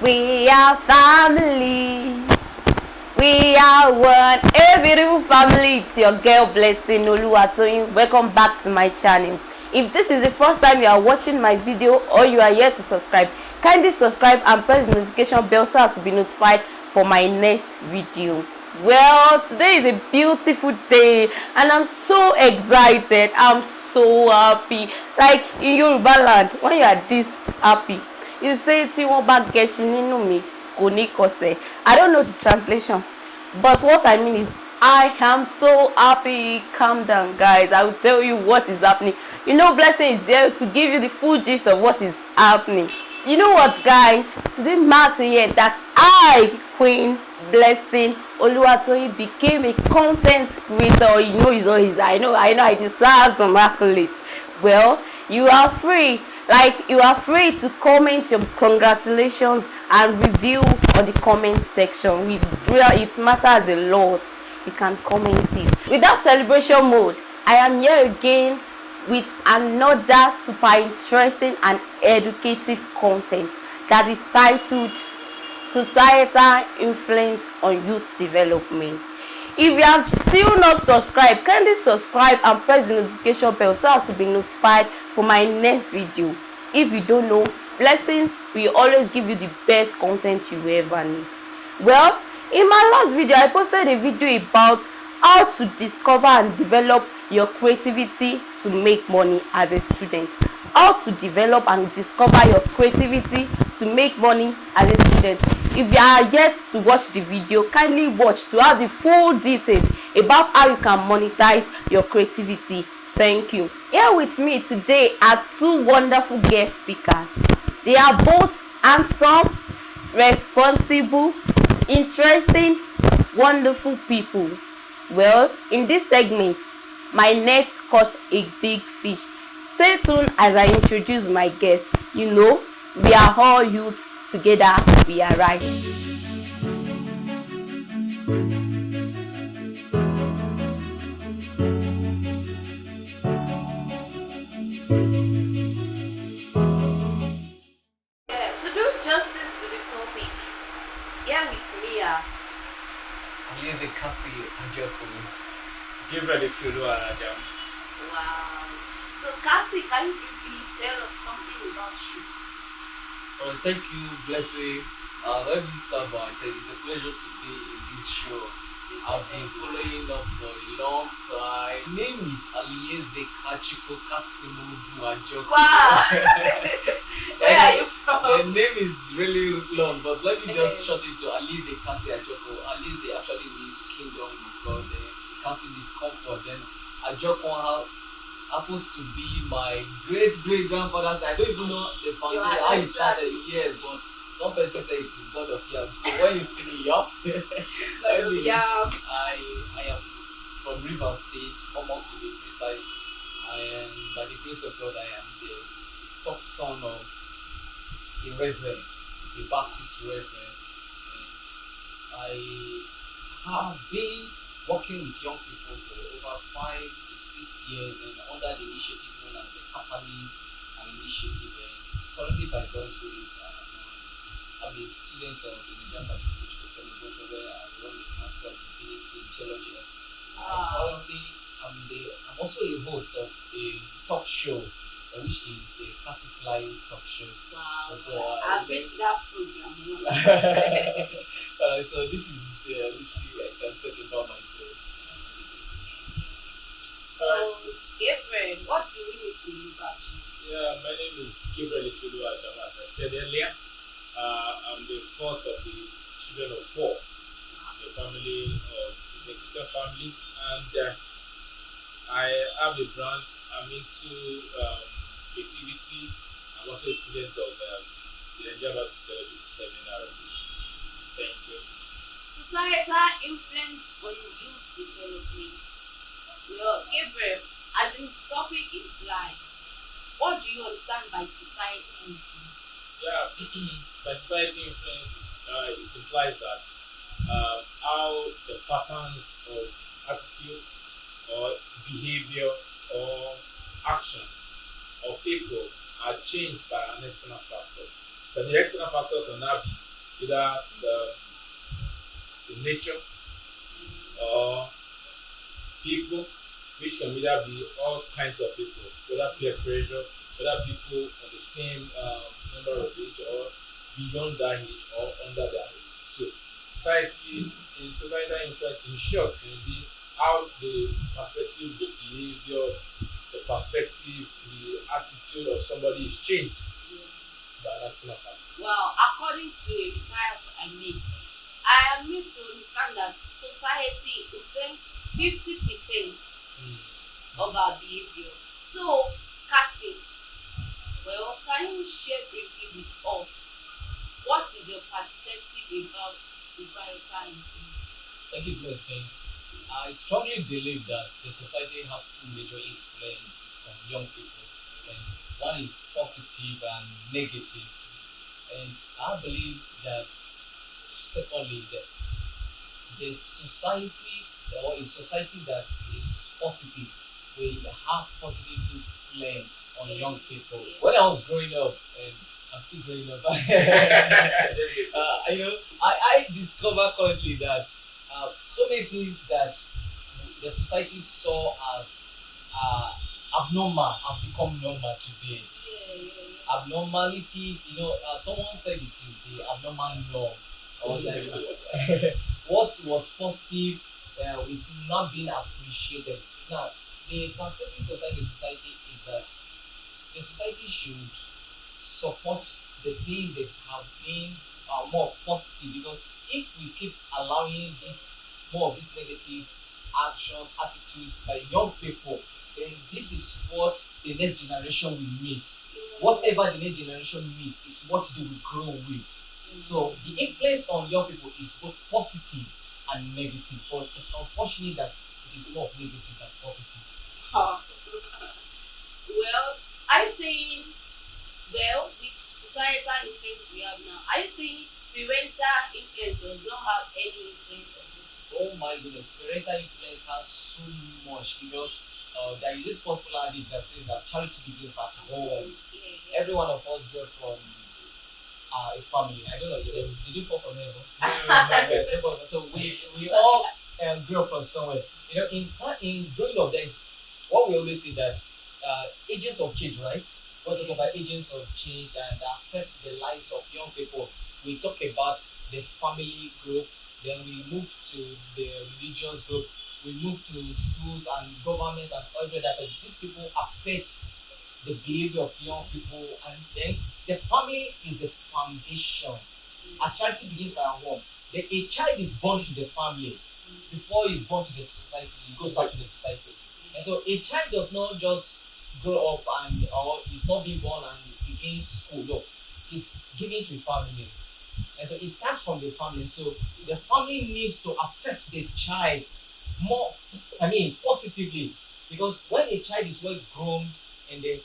We are family. We are one. A beautiful family. It's your girl Blessing Oluwatoyin. Welcome back to my channel. If this is the first time you are watching my video or you are here to subscribe, kindly subscribe and press the notification bell so as to be notified for my next video. Well, today is a beautiful day and I'm so excited. I'm so happy. Like in Yoruba land, when you are this happy, you say ti won ba geshin ninu mi kò ní kọsẹ̀. I don't know the translation, but what I mean is I am so happy. Calm down, guys. I will tell you what is happening. You know, Blessing is there to give you the full gist of what is happening. You know what, guys? Today marks a year that I, Queen Blessing Oluwatoyin, became a content creator. You know, it's always I know I deserve some accolades. Well, you are free. Like, you are free to comment your congratulations and review on the comment section. It matters a lot. You can comment it. With that celebration mode, I am here again with another super interesting and educative content that is titled Societal Influence on Youth Development. If you have still not subscribed, kindly subscribe and press the notification bell so as to be notified for my next video. If you don't know, Blessing will always give you the best content you ever need. Well, in my last video, I posted a video about how to discover and develop your creativity to make money as a student. How to develop and discover your creativity to make money as a student. If you are yet to watch the video, kindly watch to have the full details about how you can monetize your creativity. Thank you. Here with me today are two wonderful guest speakers. They are both handsome, responsible, interesting, wonderful people. Well, in this segment, my net caught a big fish. Stay tuned as I introduce my guest. You know, we are all youth. Together we are right. To do justice to the topic, here with me are Use a Cassie and Joko. Give ready for you, Ajam. wow. So Cassie, can you briefly tell us something about you? Well, thank you, Blessing. Let me start by saying it's a pleasure to be in this show. I've been following up for a long time. My name is Alieze Kachiko Kasimu Duajoko. Wow. Where are you from? The name is really long, but let me just shorten it to Alieze Kasi Ajoko. Alieze actually means kingdom of God. Kasi means comfort. Then Ajoko house happens to be my great grandfather's. I don't even know the family how it started. Yes, but some person say it is God of Yam. So when you see me up, anyways, I am from River State, Omok to be precise. And by the grace of God, I am the top son of a reverend, a Baptist reverend, and I have been working with young people for over 5 to 6 years and under the initiative known as the Catalyst Initiative. And currently, by God's grace, I'm a student of the Nigerian Baptist Theological Celebration where I run the Master of Divinity in Theology. Wow. And currently, I'm also a host of a talk show, which is the Cassie Flying Talk Show. Wow. So, I've been to that program. So this is the literally I can talk about myself. So, Gabriel, what do we need to do about you? Yeah, my name is Gabriel Ifulu Ajam, as I said earlier. I'm the fourth of the children of 4 in the family of the Christian family, and I have a brand. I'm into creativity. I'm also a student of the Nigerian Baptist Theological Seminar. Thank you. Societal influence on youth development. Well, Gabriel, as in topic implies, what do you understand by society influence? Yeah, by society influence, it implies that how the patterns of attitude or behavior or actions of people are changed by an external factor. But the external factor can now be either the nature or people, which can either be all kinds of people, whether peer pressure, whether people on the same number of age or beyond that age or under that age. So society in societal influence in short can be how the perspective, the behavior, the perspective, the attitude of somebody is changed by an external factor. Well, according to a research I made, I am made to understand that society influence 50% Mm. of our behavior. So, Cassie, well, can you share briefly with us what is your perspective about societal influence? Thank you for saying. I strongly believe that the society has two major influences on young people, and one is positive and negative. And I believe that secondly, the society or a society that is positive will have positive influence on young people. When I was growing up, and I'm still growing up, I discover currently that so many things that the society saw as abnormal have become normal today. Abnormalities, someone said it is the abnormal norm, or like what was positive is not being appreciated. Now, the perspective concerning the society is that the society should support the things that have been more of positive, because if we keep allowing this more of these negative actions, attitudes by young people, then this is what the next generation will meet. Whatever the next generation meets is what they will grow with. So the influence on young people is both positive and negative, but it's unfortunate that it is more of negative than positive. Huh. Well, are you saying, well, with societal influence we have now, are you saying parental influence does not have any influence on this? Oh my goodness, parental influence has so much, because there is this popular adage that says that charity begins at home. Every one of us grew up from a family. I don't know, did you fall from heaven? So we all grew up from somewhere. In growing up, there's what we always say that agents of change, right? We're talking about agents of change and affects the lives of young people. We talk about the family group, then we move to the religious group, we move to schools and government and every other. But these people affect the behavior of young people, and then the family is the foundation. As charity begins at home, a child is born to the family before he's born to the society, he goes back to the society. And so a child does not just grow up and or is not being born and begins school. No, it's given to a family. And so it starts from the family. So the family needs to affect the child more, positively. Because when a child is well groomed in the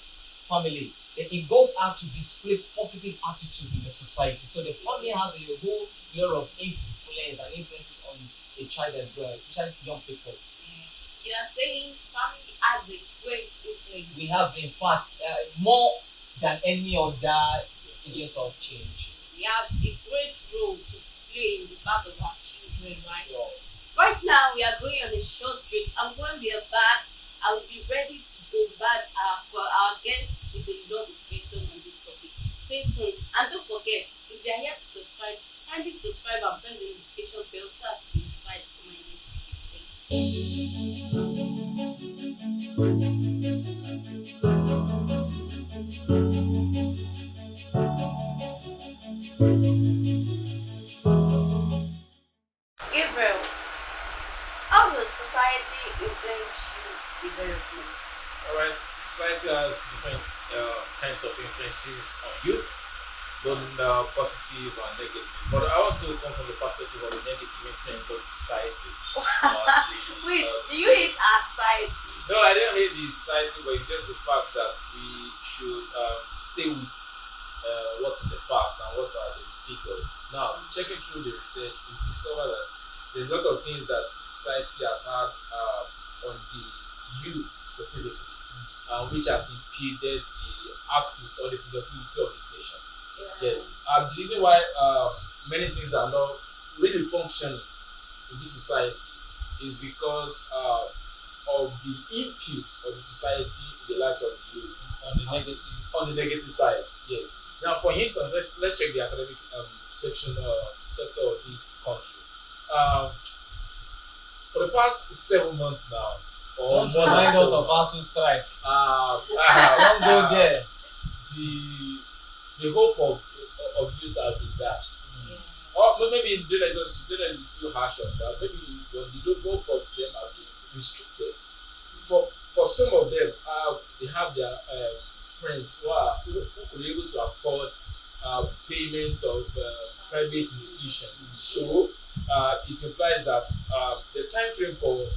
family, then it goes out to display positive attitudes in the society. So the family has a whole lot of influence and influences on a child as well, especially young people. You are saying family has a great influence. We have, in fact, more than any other agent of change. We have a great role to play in the birth of our children, right? So, Right now, we are going on a short break. And when we are back, I will be ready to bombard our guests with a lot of questions on this topic. Stay tuned. And don't forget, if you are here to subscribe, kindly subscribe and press the notification bell so as to be notified for my next video. Thank you. Gabriel, how does society influence youth development? Alright, society has different kinds of influences on youth, both positive and negative. But I want to come from the perspective of the negative influence of society. Wait, do you hate our society? No, I don't hate the society, but it's just the fact that we should stay with what's in the fact and what are the figures. Now, checking through the research, we discovered that there's a lot of things that society has had on the youth specifically, which has impeded the output or the productivity of this nation. Yeah. Yes, the reason why many things are not really functioning in this society is because of the input of the society in the lives of the youth. On the negative side, yes. Now, for instance, let's check the academic sector of this country. Um, for the past 7 months now, or Don't more than remind us 7 of months, ASU strike. don't Don't go there. the the hope of youth have been dashed. Mm. Or maybe don't let it be too harsh on that. Maybe the hope of them have been restricted. For some of them, they have their friends who could be able to afford payment of private institutions. So it implies that the time frame for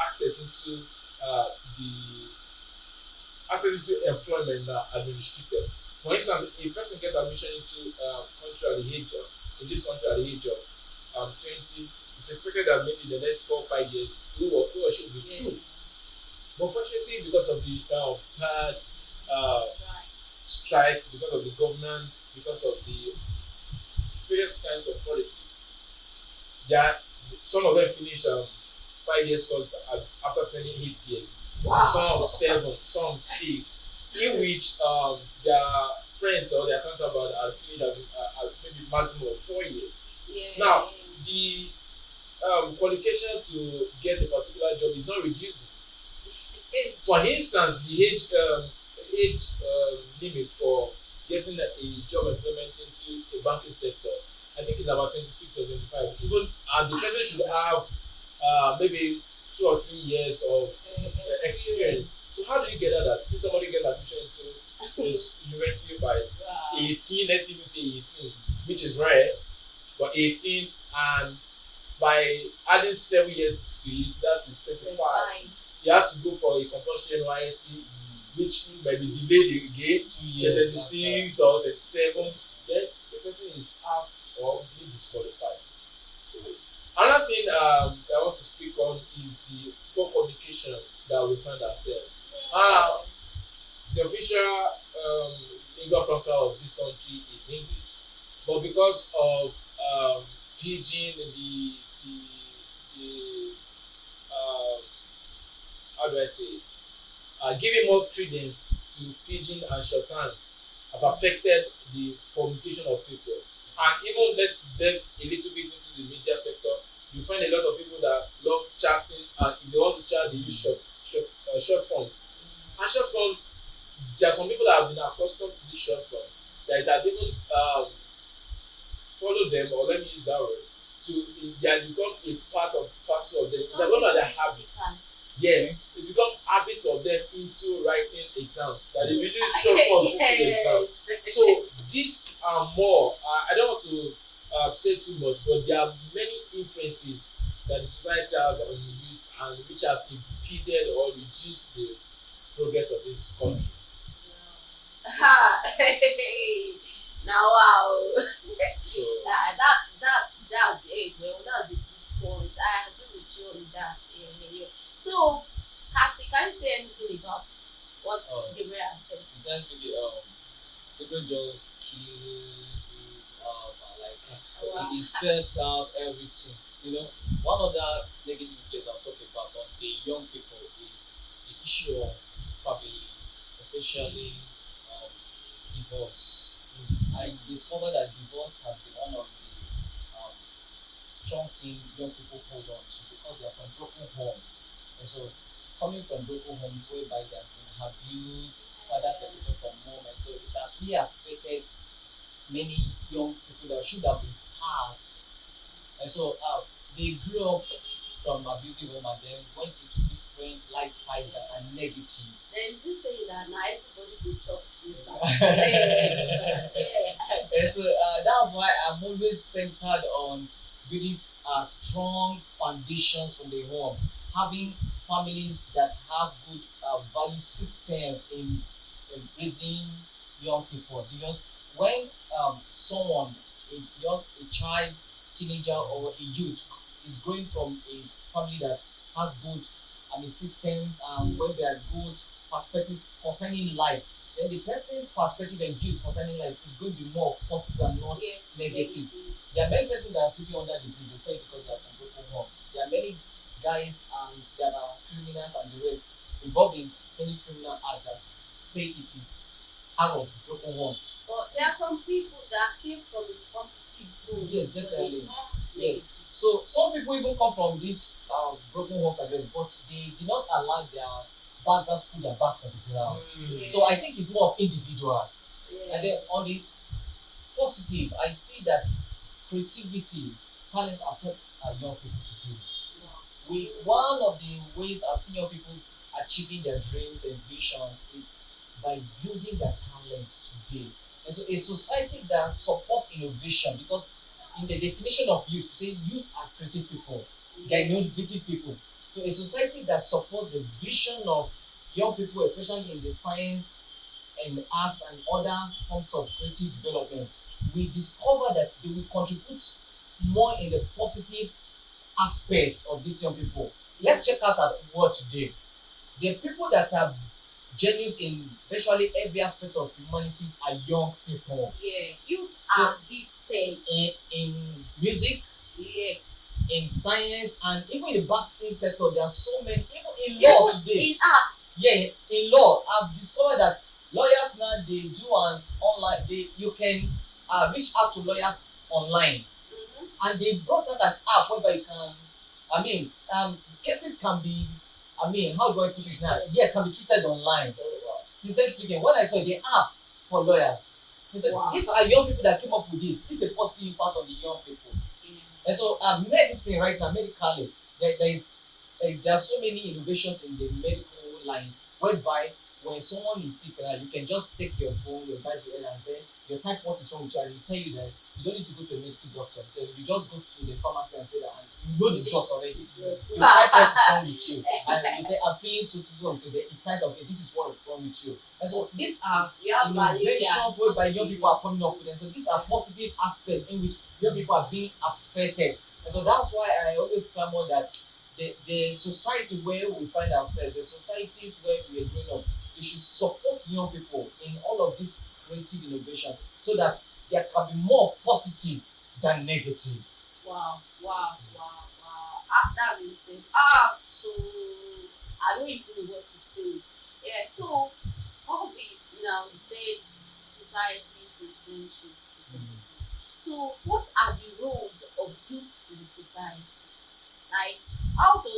access into the employment now has been restricted. For instance, a person gets admission into country at the age of in this country at the age of 20, it's expected that maybe in the next 4 or 5 years he or she will be through. But fortunately, because of the bad strike, because of the government, because of the various kinds of policies, that some of them finish 5 years course after spending 8 years, some 7, some 6, in which their friends or their counterpart are finished at maybe maximum of 4 years. Yeah. Now, the qualification to get a particular job is not reducing. For instance, the age limit for getting a job employment into a banking sector, I think it's about 26 or 25. Even and the person should have maybe 2 or 3 years of experience. So how do you get at that? If somebody get admission into this university by 18, let's even say 18, which is rare, but 18, and by adding 7 years to it, that is 25. You have to go for a compulsory NYSC, which might be delayed again to 36 or 37. Then the person is out or being disqualified. Another thing I want to speak on is the poor communication that we find ourselves. The official lingua franca of this country is English, but because of pidgin, the how do I say, giving more credence to pidgin and shorthand have affected the communication of people. And even let's delve a little bit into the media sector, you find a lot of people that love chatting, and if they want to chat, they use short forms. And short forms, there are some people that have been accustomed to these short forms that it has even followed them, or let me use that word, they have become a part of parcel of them. It's a lot of their habit. Yes, it become habits of them into writing exams that they usually short forms into the exams. So these are more. I don't want to say too much, but there are many influences that the society has on the youth, and which has impeded or reduced the progress of this country. Now, wow. So That's it. Well, that's a good point. I agree with you on that. Yeah. So, Cassie, can you say anything about what Gabriel has said? Essentially, people just kill it and like it spells out everything. One other negative place I'll talk about on the young people is the issue of family, especially divorce. I discovered that divorce has been one of the strong thing young people hold on to because they are from broken homes. And so, coming from broken homes whereby there's been abuse, father separated from mom, and so it has really affected many young people that should have been stars. And so, they grew up from abusive home and then went into different lifestyles that are negative. There's this saying that now everybody will talk to you. And so that's why I'm always centered on building strong foundations from the home, having families that have good value systems in raising young people. Because when someone, a child, teenager, or a youth is growing from a family that has good systems and where there are good perspectives concerning life, then the person's perspective and view concerning life is going to be more positive and not negative. There are many persons that are sleeping under the bridge, okay, because they are from broken home. There are many guys that are criminals and the rest involved in many criminal acts that say it is out of broken homes. But there are some people that came from a positive home. Yes, but they definitely. come Yes. negative. So some people even come from these broken homes again, but they did not allow their backgrounds put their backs on the ground. Yeah. So I think it's more of individual. Yeah. And then on the positive, I see that creativity, talent accept young people today. One of the ways I've seen young people achieving their dreams and visions is by building their talents today. And so a society that supports innovation, because in the definition of youth, we say youth are creative people, they are innovative people. So a society that supports the vision of young people, especially in the science and arts and other forms of creative development, we discover that they will contribute more in the positive aspects of these young people. Let's check out our world today. The people that are genius in virtually every aspect of humanity are young people. Yeah. Youth So are gifted. in music, Yeah. in science, and even in the banking sector, there are so many. Even in law Even today, in art. yeah, in law, I've discovered that lawyers now they do an online. You can reach out to lawyers online, and they brought out an app whereby you can, I mean, cases can be, I mean, how do I put it now? Yeah, can be treated online. Sincerely speaking, when I saw the app for lawyers, they said, Wow. these are young people that came up with this. This is a positive impact on the young people. Yeah. And so, medicine right now, medically, there are so many innovations in the medical line whereby when someone is sick, you can just take your phone, your Bible, and say, you type what is wrong with you, and they tell you that you don't need to go to a medical doctor. So you just go to the pharmacy and say that, and you know the drugs already. You type what is wrong with you, and you say, I'm feeling so. Then it types, okay, this is what is wrong with you. And so these are You have innovations whereby young people are coming up with. with them. So these are positive aspects in which young people are being affected. And so that's why I always clamor that the society where we find ourselves, the societies where we are growing up, they should support young people in all of these creative innovations so that there can be more positive than negative. Wow. That makes sense. So I don't even know what to say. Yeah. So all this now you said society influences. So what are the roles of youth in the society? Like how can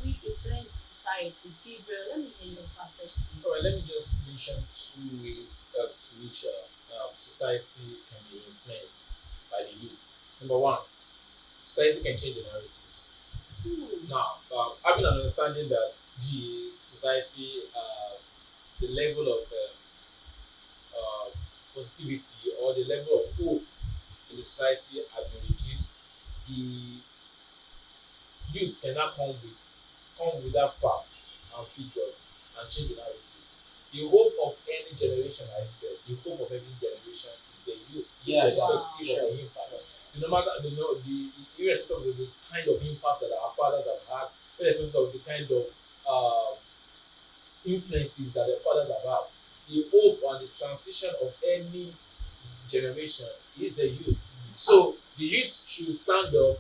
we influence the society? Gabriel, let me hear your perspective. All right, let me just mention two ways to which society can be influenced by the youth. Number one, society can change the narratives. Now, having an understanding that the society, the level of positivity or the level of hope in the society has been reduced, the youth cannot come with that fact and figures and change the narratives. The hope of any generation, I said, the hope of every generation is the youth, Yeah, irrespective of the impact. No matter irrespective of the kind of impact that our fathers have had, irrespective of the kind of influences that their fathers have had, the hope and the transition of any generation is the youth. So the youth should stand up.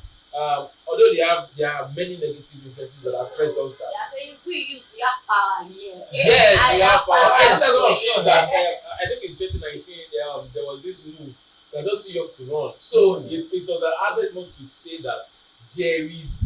Although there are many negative influences that have pressed us down. They are saying we youth we have power here. Yes, we have power. I Yes, just want to for show sure. that I think in 2019 there was this move that not too young to run. So it was an harvest move to say that there is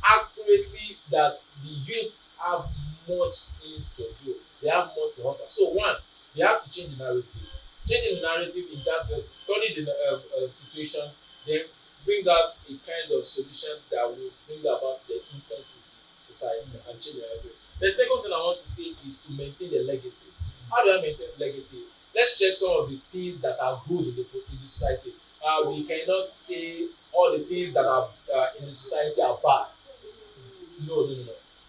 accurately that the youth have much things to do. They have more to offer. So one, they have to change the narrative. Changing the narrative in that study the situation, then bring out a kind of solution that will bring about the influence in the society and change the narrative. The second thing I want to say is to maintain the legacy. How do I maintain legacy? Let's check some of the things that are good in the society. We cannot say all the things that are in the society are bad. No.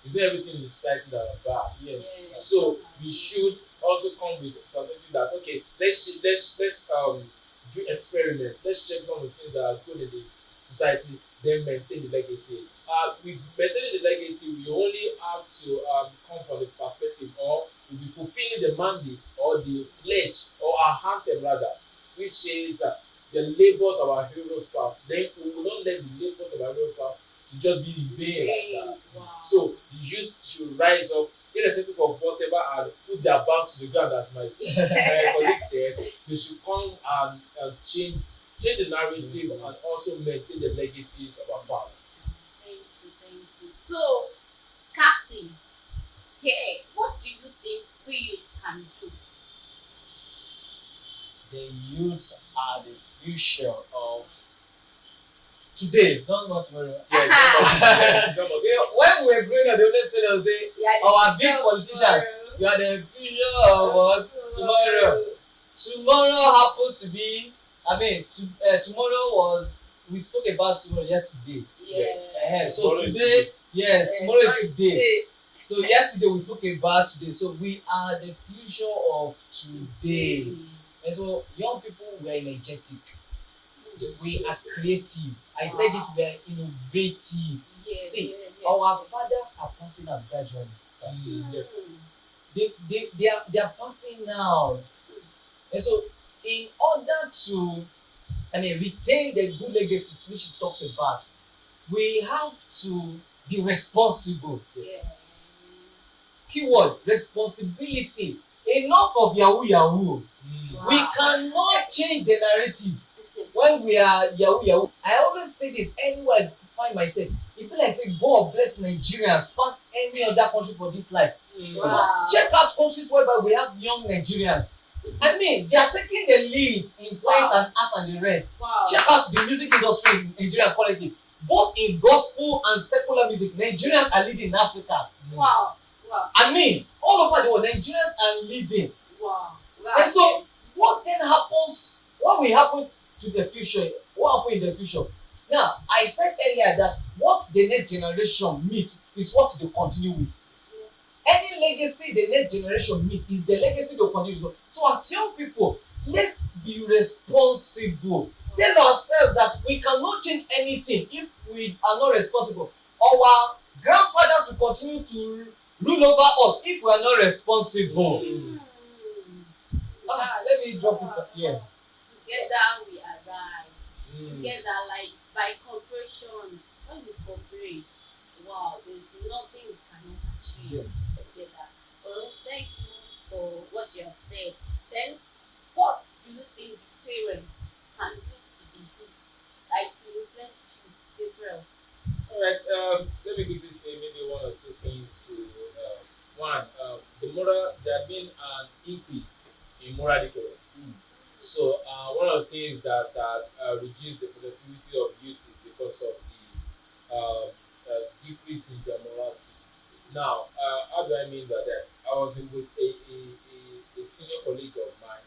Is there everything in the society that are bad? Yes. So we should also come with the perspective that okay, let's do experiment. Let's check some of the things that are good in the society, then maintain the legacy. With maintaining the legacy, we only have to come from the perspective or we'll be fulfilling the mandate or the pledge or our anthem rather, which is the labors of our heroes past, then we will not let the labors of our heroes past to just be in vain like that. Wow. So the youth should rise up, irrespective of whatever, and put their backs to the ground, as my colleague said. They should come and change the narrative and also maintain the legacies of our fathers. Thank you, thank you. So, Cassie, hey, what do you think we youth can do? The youths are the future of today, not tomorrow. Yeah, You know, when we were growing up, they always tell us, say, our big politicians, you are the future of us tomorrow. Tomorrow happens to be, tomorrow was, we spoke about tomorrow yesterday. Yeah. So Tomorrow is today, today. yes, tomorrow is today. So yesterday we spoke about today. So we are the future of today. And so young people, we are energetic. We are creative. I said it, we are innovative. See, our fathers are passing out gradually. Sir. Yes. They are passing out. And so in order to retain the good legacies which you talked about, we have to be responsible. Yeah. Keyword responsibility. Enough of yahoo yahoo. Wow. We cannot change the narrative when we are yahoo yahoo. I always say this anywhere I find myself. It be like say God bless Nigerians past any other country for this life. Wow. Check out countries whereby we have young Nigerians. They are taking the lead in science and arts and the rest. Wow. Check out the music industry in Nigeria currently. Both in gospel and secular music, Nigerians are leading in Africa. Wow. Wow. All over the world, Nigerians are leading. Wow. And so, what then happens? What will happen to the future? What happen in the future? Now, I said earlier that what the next generation meet is what they continue with. Any legacy the next generation meet is the legacy they continue with. So, as young people, let's be responsible. Tell ourselves that we cannot change anything if we are not responsible. Our grandfathers will continue to rule over us if we are not responsible. Let me drop it here. Together we arise. Together, like by cooperation. When we cooperate, wow, there's nothing we cannot achieve. Yes. Together. Well, thank you for what you have said. Then, what do you think the parents can do to the youth, like to influence youth, Gabriel? Alright, let me quickly say maybe one or two things to one. There have been an increase in moral decadence. So one of the things that reduce the productivity of youth is because of the decrease in their morality. Now, how do I mean by that? I was with a senior colleague of mine,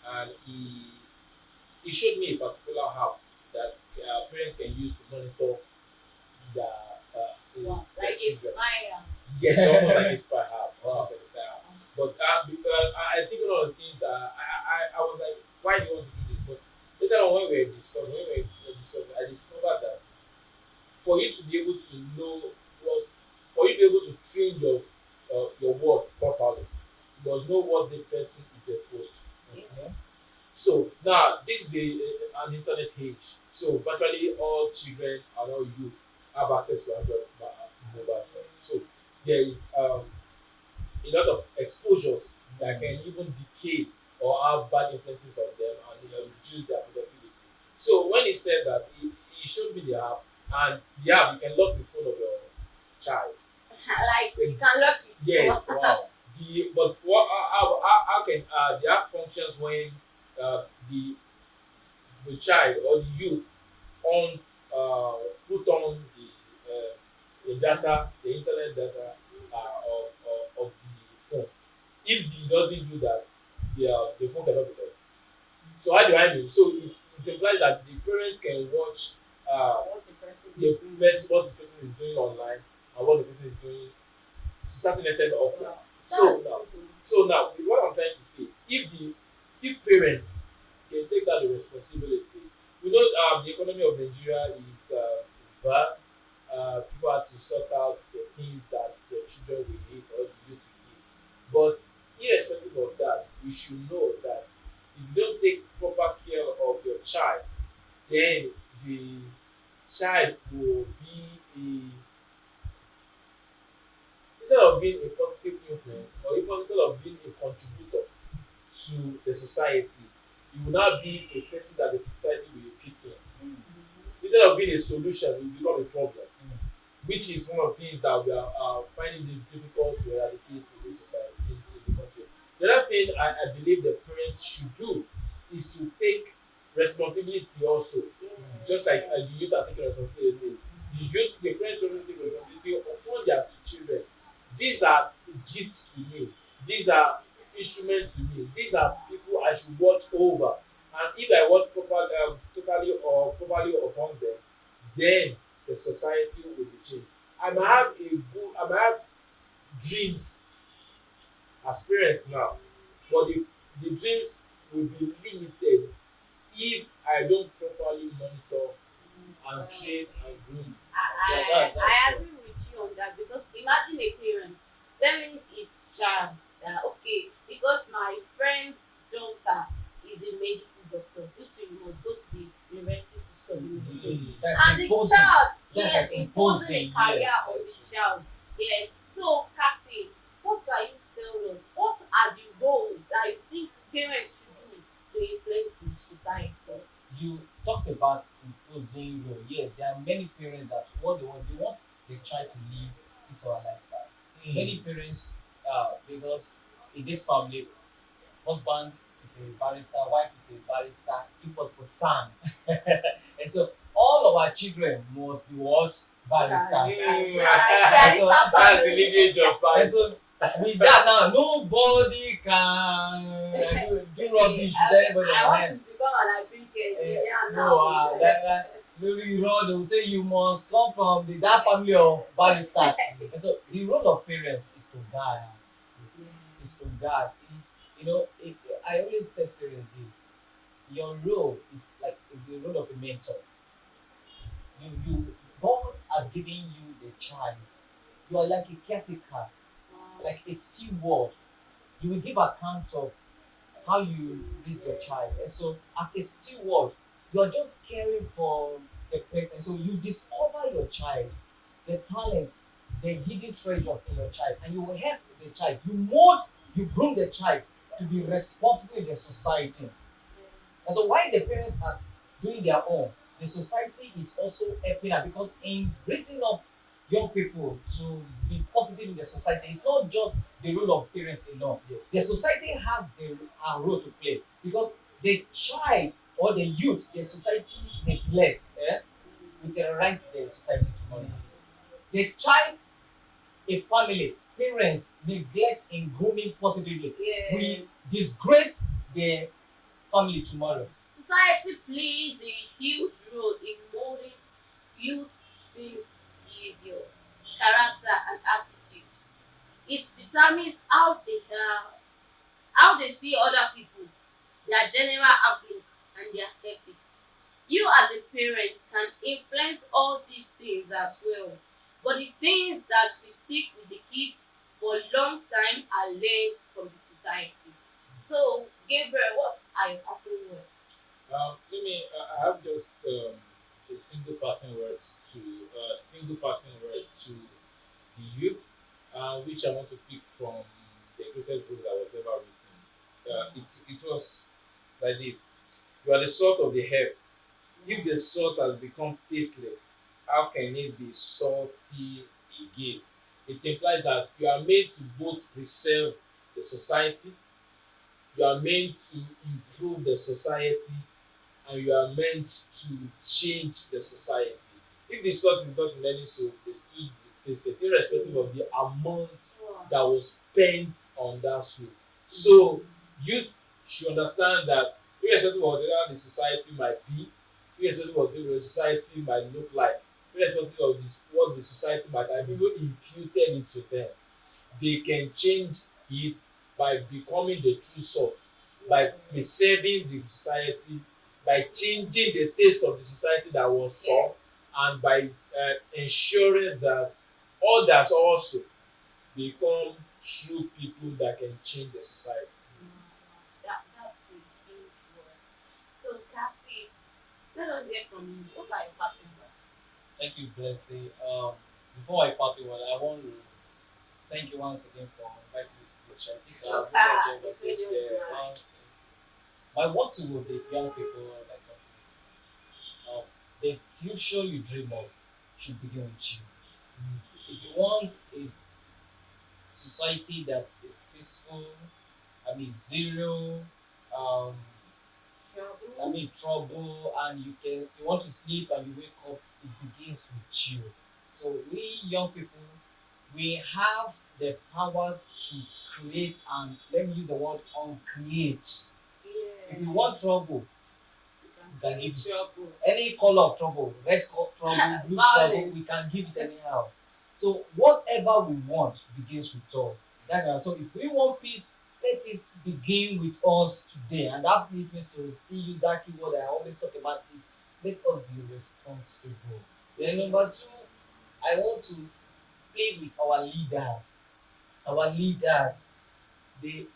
and he showed me a particular app that parents can use to monitor their Wow. their Like it's children. my Yes, almost like a spy app. Almost like a spy app. But because I think a lot of things. I was like, why do you want to do this? But later on, when we were discussing, I discovered that for you to be able to know for you to be able to train your word properly, you must know what the person is exposed to. So now this is an internet age. So virtually all children and all youth have access to Android mobile phones. So there is a lot of exposures that can even decay or have bad influences on them and reduce their productivity. So when he said that, he showed me the app, and the app you can lock the phone of your child. like you can lock it. Yes, wow. But how can the app functions when the child or the youth won't put on the data, the internet data of the phone. If he doesn't do that, the phone cannot be locked. So how do I mean? So it implies that the parents can watch What the person is doing. what the person is doing online and what the person is doing to a certain extent offline. Wow. So now, with what I'm trying to say, if parents can take that the responsibility, we know the economy of Nigeria is bad. People have to sort out the things that the children will eat or the youth will eat. But irrespective of that, we should know that If you don't take proper care of your child, then the child will be a instead of being a positive influence or even instead of being a contributor to the society, you will now be a person that the society will be pitying. Instead of being a solution, you become a problem, which is one of the things that we are finding it difficult to eradicate in this society, in the country. The other thing I believe the parents should do is to take responsibility also, just like the youth are taking responsibility. The parents also take responsibility upon their children. These are gifts to me. These are instruments to me. These are people I should watch over. And if I watch totally or properly upon them, then the society will be changed. I might have dreams as parents now, but the dreams will be limited if I don't properly monitor and train and groom. Yeah, I that's true. agree with you on that because imagine a parent telling his child that okay, because my friend's daughter is a medical doctor, you two you must go to the university to study medicine. That's And the imposing. child, That's yes, like imposing a career yeah. on the child. Yeah. So Cassie, what can you tell us? What are the roles that you think parents should do to influence the society? You talked about imposing role. Yes, there are many parents that what they want their child to live is our lifestyle. Many parents, because in this family, husband is a barrister, wife is a barrister, equals for son. And so all of our children must be what? Barristers. Yeah, So That's the lineage of and parents. so with that now, nobody can do rubbish with anybody I on want hand. to become an African engineer No, now. maybe you know they will say you must come from that family of barristers. And so the role of parents is to guide, is to guide. Is I always tell parents this. Your role is like the role of a mentor. You God has given you the child. You are like a caretaker, like a steward. You will give account of how you raised your child. And so, as a steward, you are just caring for the person. So, you discover your child, the talent, the hidden treasures in your child, and you will help the child. You mold, you groom the child to be responsible in the society. And so, while the parents are doing their own, the society is also helping out because in raising up young people to be positive in the society, it's not just the role of parents alone. Yes. The society has a role to play because the child or the youth, the society neglects, will terrorize the society tomorrow. The child, a family, parents neglect in grooming positively. Yeah. We disgrace the family tomorrow. Society plays a huge role in molding youth based behavior, character, and attitude. It determines how they see other people, their general outlook, and their ethics. You as a parent can influence all these things as well. But the things that will stick with the kids for a long time are learned from the society. So, Gabriel, what are your parting words? Let me. I have just a single parting word to the youth, which I want to pick from the greatest book that was ever written. It was like this: You are the salt of the earth. If the salt has become tasteless, how can it be salty again? It implies that you are made to both preserve the society, you are meant to improve the society, and you are meant to change the society. If the salt is not in any soup, they still be tasted, irrespective of the amount that was spent on that soup. So youth should understand that irrespective of how the society might be, irrespective of what the society might look like, irrespective of what the society might have even imputed into them, they can change it by becoming the true salt, by preserving the society, by changing the taste of the society that was sour, and by ensuring that others also become true people that can change the society. That's a huge Let us hear from you. What are your parting words? Thank you, Blessing. Before I part one, I want to thank you once again for inviting me to this show. I think I've really enjoyed The myself radio is there. mine. My word to the young people like us is um, the future you dream of should begin with you. If you want a society that is peaceful, I mean zero, um, I Trouble. mean trouble, and you want to sleep and you wake up, it begins with you. So we young people, we have the power to create and let me use the word uncreate. If you Yeah. want trouble, You we can can give give it it. trouble. Any color of trouble, red trouble, blue trouble, we Violence. can give it anyhow. So whatever we want begins with us. That's why. So if we want peace, let it begin with us today. And that leads me to still use that keyword I always talk about is let us be responsible. Then number two, I want to plead with our leaders. Our leaders,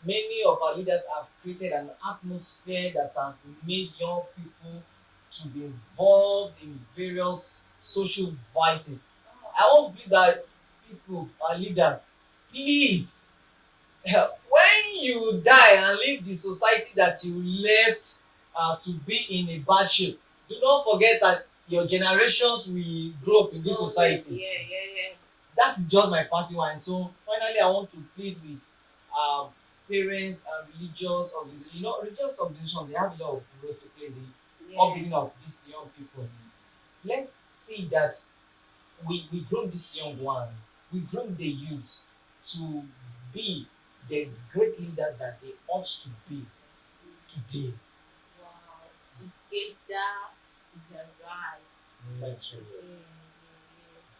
many of our leaders have created an atmosphere that has made young people to be involved in various social vices. I want to believe that people, our leaders, please, when you die and leave the society that you left to be in a bad shape, do not forget that your generations will grow up in this society. Yeah. That is just my party one. So finally, I want to plead with um, parents and religious organizations. You know, religious organizations they have a lot of roles to play in the Yeah. upbringing of these young people. Let's see that we groom these young ones, we groom the youths to be the great leaders that they ought to be today. Wow. Together we can rise. That's true.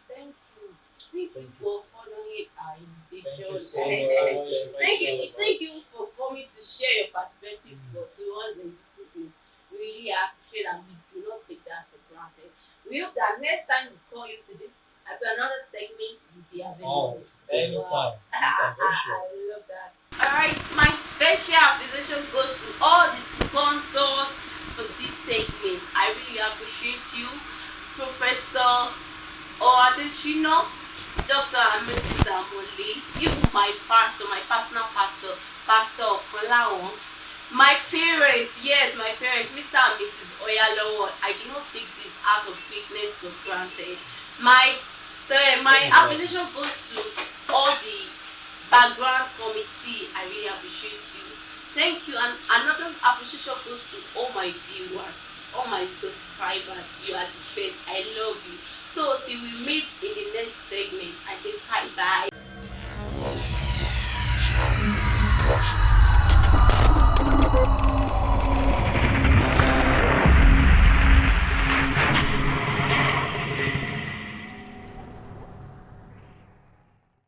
Thank you. Thank you Thank you. for following our Thank invitation. you so much. Thank you for coming to share your perspective to us in this evening. We really appreciate and we do not take that for granted. We hope that next time we call you to another segment, you'll be available. Anytime. Anytime, very sure. I love that. Alright, my special appreciation goes to all the sponsors for this segment. I really appreciate you, Professor Oadeshino, Dr. and Mrs. Amole, even my pastor, my personal pastor, Pastor Kolawon, my parents, yes, my parents, Mr. and Mrs. Oyalowo. I do not take this out of quickness for granted. My appreciation goes to all the background committee. I really appreciate you. Thank you. And another appreciation goes to all my viewers, all my subscribers. You are the best. I love you. So till we meet in the next segment, I say bye bye.